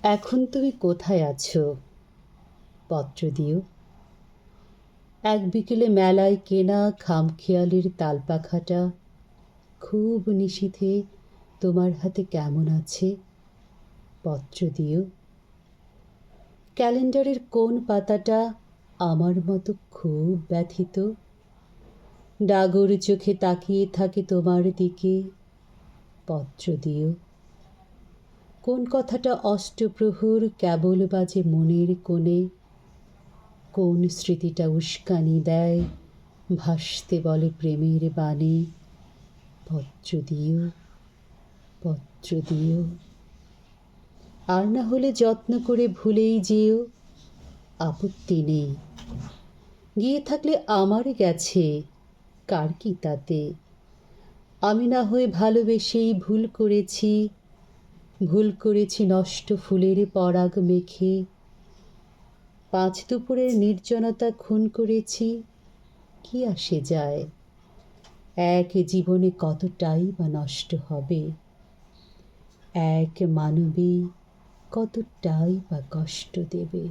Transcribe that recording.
এখন তুমি কোথায় আছো? পত্র দিও। এক বিকেলে মেলায় কেনা খামখেয়ালির তালপাখাটা খুব নিশীথে তোমার হাতে কেমন আছে? পত্র দিও। ক্যালেন্ডারের কোন পাতাটা আমার মতো খুব ব্যথিত, ডাগর চোখে তাকিয়ে থাকে তোমার দিকে? পত্র দিও। কোন কথাটা অষ্টপ্রহর কেবল বাজে মনের কোণে, কোন স্মৃতিটা উস্কানি দেয় ভাসতে বলে প্রেমের বাণী? পত্র দিও, পত্র দিও। আর না হলে যত্ন করে ভুলেই যেও, আপত্তি নেই। গিয়ে থাকলে আমার গেছে, কার কি তাতে? আমি না হয়ে ভালোবেসেই ভুল করেছি, ভুল করেছি নষ্ট ফুলের পরাগ মেখে। পাঁচ দুপুরের নির্জনতা খুন করেছি, কি আসে যায়? এক জীবনে কতটাই বা নষ্ট হবে, এক মানবী কতটাই বা কষ্ট দেবে।